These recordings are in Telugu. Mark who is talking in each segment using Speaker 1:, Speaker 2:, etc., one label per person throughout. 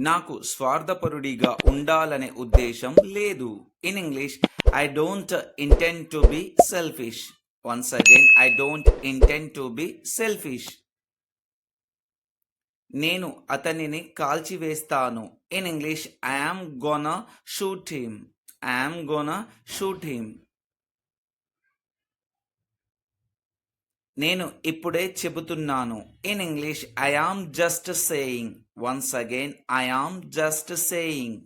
Speaker 1: నాకు స్వార్థపరుడిగా ఉండాలనే ఉద్దేశం లేదు. In English, I don't intend to be selfish. Once again, I don't intend to be selfish. నేను అతనిని కాల్చివేస్తాను. In English, I am gonna shoot him. I am gonna shoot him. నేను ఇప్పుడే చెబుతున్నాను. In English, I am just saying. Once again, I am just saying.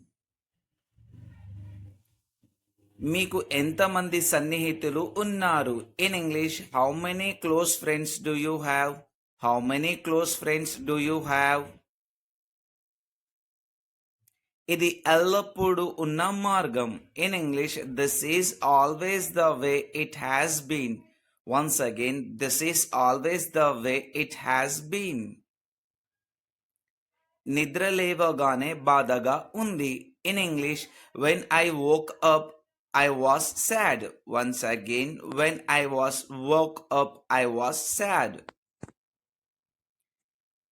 Speaker 1: మీకు ఎంతమంది సన్నిహితులు ఉన్నారు? In English, how many close friends do you have? How many close friends do you have? ఇది ఎల్లప్పుడూ ఉన్న మార్గం. In English, this is always the way it has been. Once again, this is always the way it has been. నిద్ర లేవగానే బాధగా ఉంది. In English, when I woke up I was sad. Once again, when I was woke up, I was sad.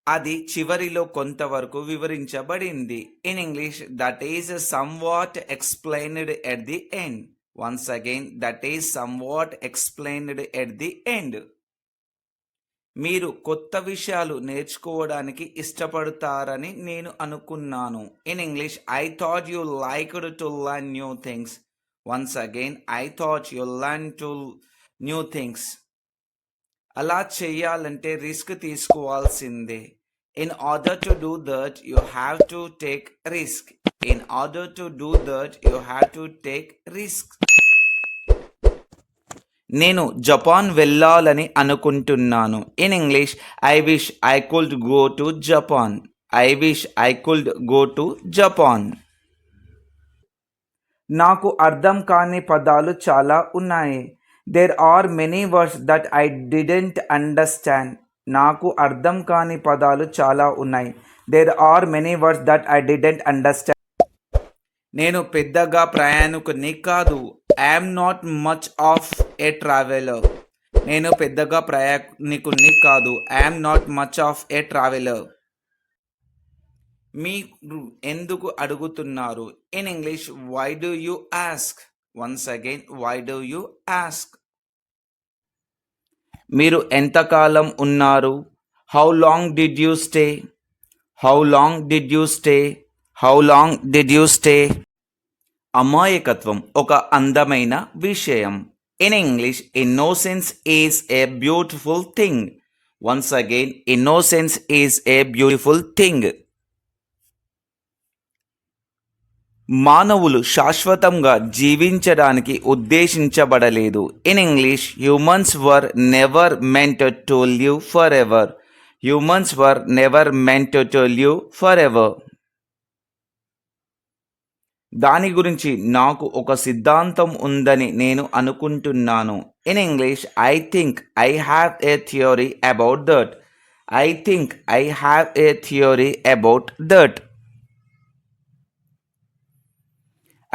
Speaker 1: అది చివరిలో కొంతవరకు వివరించబడింది. In English, that is somewhat explained at the end. Once again, that is somewhat explained at the end. మీరు కొత్త విషయాలు నేర్చుకోవడానికి ఇష్టపడతారని నేను అనుకున్నాను. In English, I thought you liked to learn new things. Once again, I thought you learn to new things. అలా చేయాలంటే రిస్క్ తీసుకోవాల్సిందే. In order to do that, you have to take risk. In order to do that, you have to take risk. నేను జపాన్ వెళ్ళాలని అనుకుంటున్నాను. In English, I wish I could go to Japan. I wish I could go to Japan. నాకు అర్థం కాని పదాలు చాలా ఉన్నాయి. There are many words that I didn't understand. నాకు అర్థం కాని పదాలు చాలా ఉన్నాయి. There are many words that I didn't understand. నేను పెద్దగా ప్రయాణికుని కాదు. I'm not much of a traveller. నేను పెద్దగా ప్రయాణికుని కాదు. I'm not much of a traveller. మీరు ఎందుకు అడుగుతున్నారు? In English, why do you ask? Once again, why do you ask? మీరు ఎంతకాలం ఉన్నారు? How long did you stay? How long did you stay? How long did you stay? అమాయకత్వం ఒక అందమైన విషయం. In English, innocence is a beautiful thing. Once again, innocence is a beautiful thing. మానవులు శాశ్వతంగా జీవించడానికి ఉద్దేశించబడలేదు. In English, humans were never meant to live forever. Humans were never meant to live for ever. దాని గురించి నాకు ఒక సిద్ధాంతం ఉందని నేను అనుకుంటున్నాను. In English, I think I have a theory about that. I think I have a theory about that.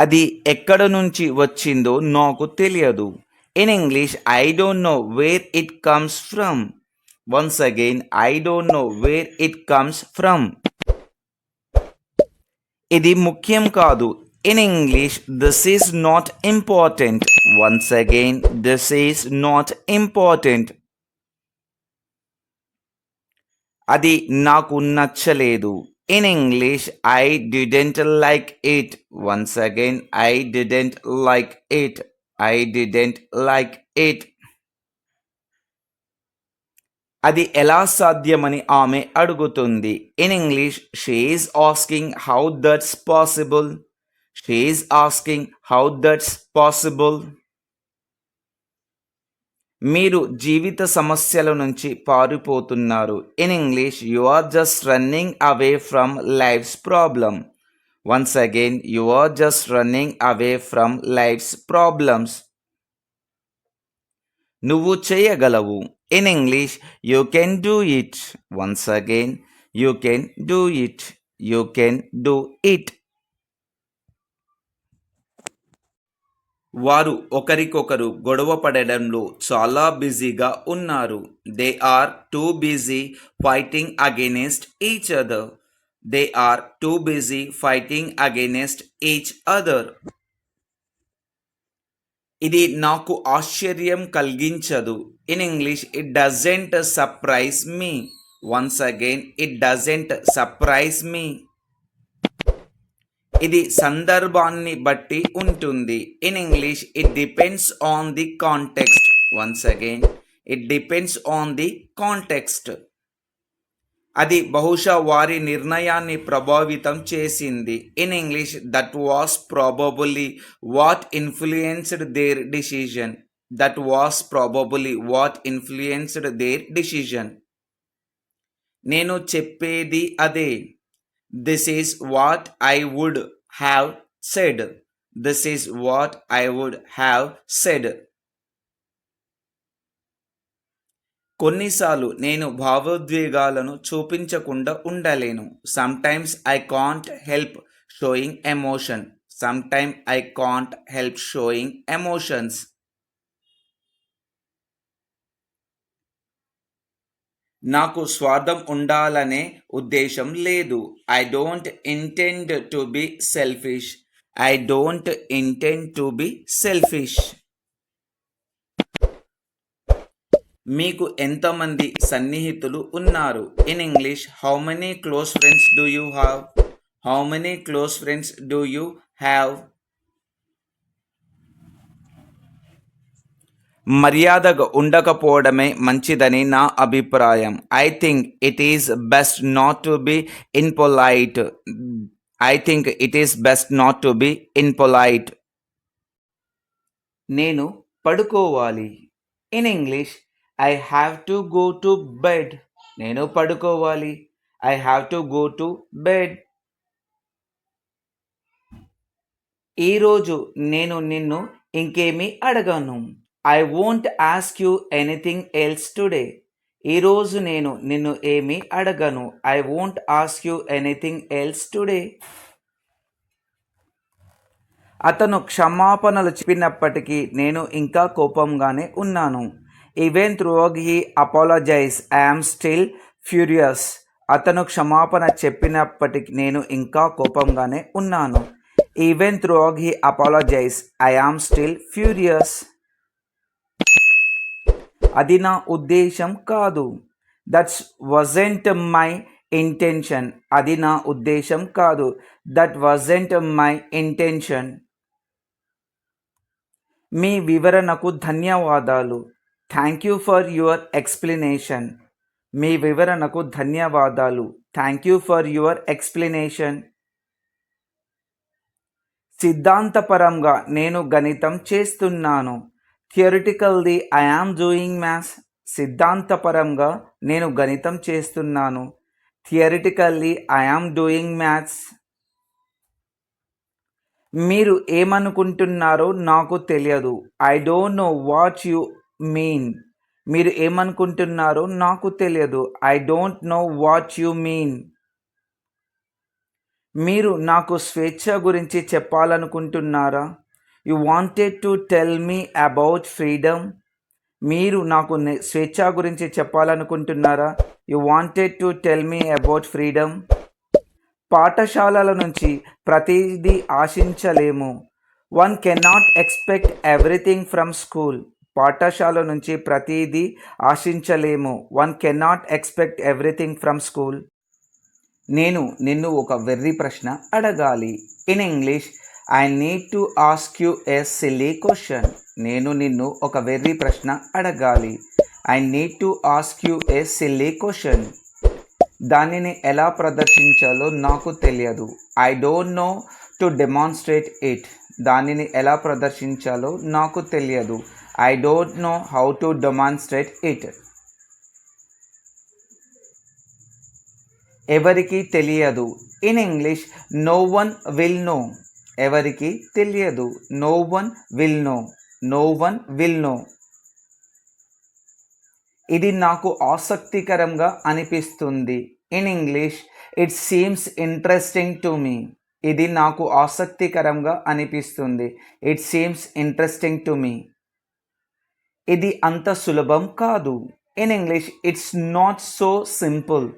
Speaker 1: అది ఎక్కడ నుంచి వచ్చిందో నాకు తెలియదు. In English, I don't know where it comes from. Once again, I don't know where it comes from. ఇది ముఖ్యం కాదు. In English, this is not important. Once again, this is not important. అది నాకు నచ్చలేదు. In English, I didn't like it. Once again, I didn't like it. I didn't like it. అది ఎలా సాధ్యమని ఆమె అడుగుతుంది. In English, she is asking how that's possible. She is asking how that's possible. మీరు జీవిత సమస్యల నుంచి పారిపోతున్నారు. In English, you are just running away from life's problem. Once again, you are just running away from life's problems. నువ్వు చేయగలవు. In English, you can do it. Once again, you can do it. You can do it. వారు ఒకరికొకరు గొడవ పడడంలో చాలా బిజీగా ఉన్నారు. They are too busy fighting against each other. They are too busy fighting against each other. ఇది నాకు ఆశ్చర్యం కలిగించదు. In English it doesn't surprise me. Once again it doesn't surprise me. ఇది సందర్భాన్ని బట్టి ఉంటుంది. In English it depends on the context. Once again it depends on the context. అది బహుశా వారి నిర్ణయాన్ని ప్రభావితం చేసింది. In English that was probably what influenced their decision. That was probably what influenced their decision. నేను చెప్పేది అదే. This is what I would have said. This is what I would have said. కొన్నిసార్లు నేను భావోద్వేగాలను చూపించకుండా ఉండలేను. Sometimes I can't help sowing emotion. Sometime I can't help sowing emotions. నాకు స్వార్థం ఉండాలనే ఉద్దేశం లేదు. I don't intend to be selfish. I don't intend to be selfish. మీకు ఎంతమంది సన్నిహితులు ఉన్నారు? In English how many close friends do you have? How many close friends do you have? మర్యాదగా ఉండకపోవడమే మంచిదని నా అభిప్రాయం. I think it is best not to be impolite. I think it is best not to be impolite. నేను పడుకోవాలి. In English I have to go to bed. నేను పడుకోవాలి. I have to go to bed. ఈరోజు నేను నిన్ను ఇంకేమీ అడగను. I won't ask you anything else today. ఈరోజు నేను నిన్ను ఏమీ అడగను. I won't ask you anything else today. అతను క్షమాపణలు చెప్పినప్పటికీ నేను ఇంకా కోపంగానే ఉన్నాను. Even through he apologise I am still furious. అతను క్షమాపణ చెప్పినప్పటికీ నేను ఇంకా కోపంగానే ఉన్నాను. Even through he apologise I am still furious. అది నా ఉద్దేశం కాదు. That's wasn't my intention. అది నా ఉద్దేశం కాదు. That wasn't my intention. మీ వివరణకు ధన్యవాదాలు. Thank you for your explanation. మీ వివరణకు ధన్యవాదాలు. Thank you for your explanation. సిద్ధాంతపరంగా నేను గణితం చేస్తున్నాను. Theoretically I am doing maths. సిద్ధాంతపరంగా నేను గణితం చేస్తున్నాను. Theoretically I am doing maths. మీరు ఏమనుకుంటున్నారో నాకు తెలియదు. I don't know what you mean. మీరు ఏమనుకుంటున్నారో నాకు తెలియదు. I don't know what you mean. మీరు నాకు స్వేచ్ఛ గురించి చెప్పాలనుకుంటున్నారా? You wanted to tell me about freedom. మీరు నాకు స్వేచ్ఛ గురించి చెప్పాలనుకుంటున్నారా? You wanted to tell me about freedom. పాఠశాలల నుంచి ప్రతిదీ ఆశించలేము. One cannot expect everything from school. పాఠశాల నుంచి ప్రతిదీ ఆశించలేము. One cannot expect everything from school. నేను నిన్ను ఒక వెర్రి ప్రశ్న అడగాలి. In English I need to ask you a silly question. నేను నిన్ను ఒక వెర్రి ప్రశ్న అడగాలి. I need to ask you a silly question. దానిని ఎలా ప్రదర్శించాలో నాకు తెలియదు. I don't know to demonstrate it. దానిని ఎలా ప్రదర్శించాలో నాకు తెలియదు. I don't know how to demonstrate it. ఎవరికి తెలియదు. In English no one will know. ఎవరికి తెలియదు. No one will know. No one will know. ఇది నాకు ఆసక్తికరంగా అనిపిస్తుంది. In English it seems interesting to me. ఇది నాకు ఆసక్తికరంగా అనిపిస్తుంది. It seems interesting to me. ఇది అంత సులభం కాదు. In English it's not so simple.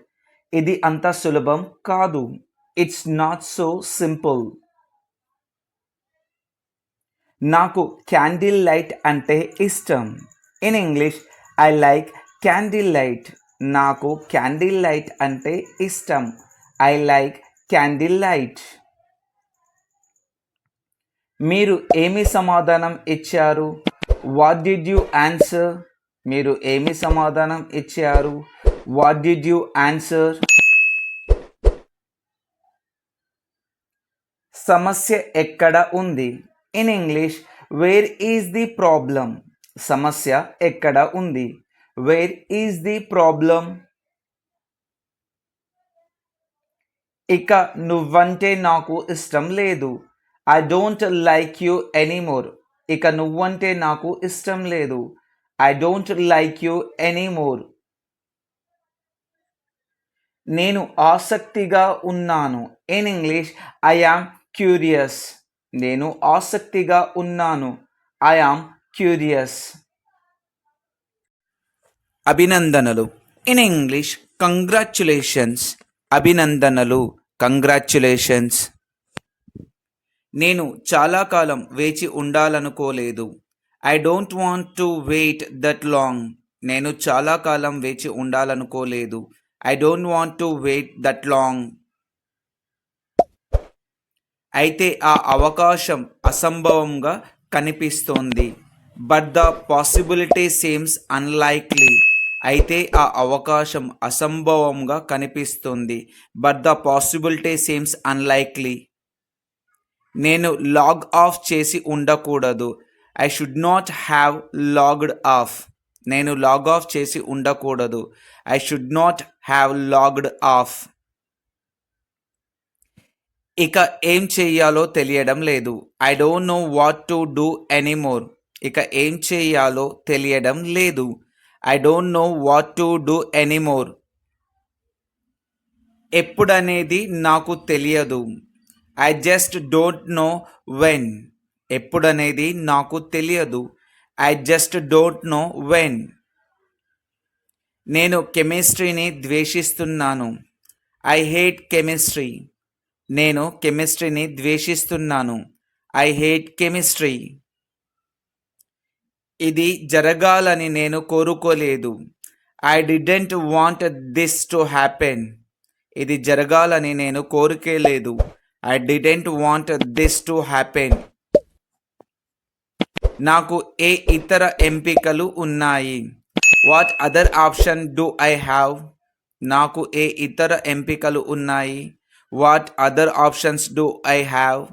Speaker 1: ఇది అంత సులభం కాదు. It's not so simple. నాకు క్యాండిల్ లైట్ అంటే ఇష్టం. In English I like candle light. నాకు క్యాండిల్ లైట్ అంటే ఇష్టం. I like candle light. మీరు ఏమి సమాధానం ఇచ్చారు? What did you answer? మీరు ఏమి సమాధానం ఇచ్చారు? What did you answer? సమస్య ఎక్కడ ఉంది? In English where is the problem? సమస్య ఎక్కడ ఉంది? Where is the problem? ఇక నువ్వంటే నాకు ఇష్టం లేదు. I don't like you anymore. ఇక నువ్వంటే నాకు ఇష్టం లేదు. I don't like you anymore. నేను ఆసక్తిగా ఉన్నాను. In English I am curious. నేను ఆసక్తిగా ఉన్నాను. I am curious. అభినందనలు. In English congratulations. అభినందనలు, కంగ్రాచ్యులేషన్స్. నేను చాలా కాలం వేచి ఉండాలనుకోలేదు. I don't want to wait that long. నేను చాలా కాలం వేచి ఉండాలనుకోలేదు. I don't want to wait that long. అయితే ఆ అవకాశం అసంభవంగా కనిపిస్తోంది. But the possibility seems unlikely. అయితే ఆ అవకాశం అసంభవంగా కనిపిస్తుంది. But the possibility seems unlikely. నేను లాగ్ ఆఫ్ చేసి ఉండకూడదు. I should not have logged off. నేను లాగ్ ఆఫ్ చేసి ఉండకూడదు. I should not have logged off. ఇక ఏం చెయ్యాలో తెలియడం లేదు. I don't know what to do anymore. ఇక ఏం చెయ్యాలో తెలియడం లేదు. I don't know what to do anymore. ఎప్పుడనేది నాకు తెలియదు. I just don't know when. ఎప్పుడనేది నాకు తెలియదు. I just don't know when. నేను కెమిస్ట్రీని ద్వేషిస్తున్నాను. I hate chemistry. నేను కెమిస్ట్రీని ద్వేషిస్తున్నాను. I hate chemistry. ఇది జరగాలని నేను కోరుకోలేదు. I didn't want this to happen. ఇది జరగాలని నేను కోరుకోలేదు. I didn't want this to happen. నాకు ఏ ఇతర ఎంపికలు ఉన్నాయి? What other option do I have? నాకు ఏ ఇతర ఎంపికలు ఉన్నాయి? What other options do I have?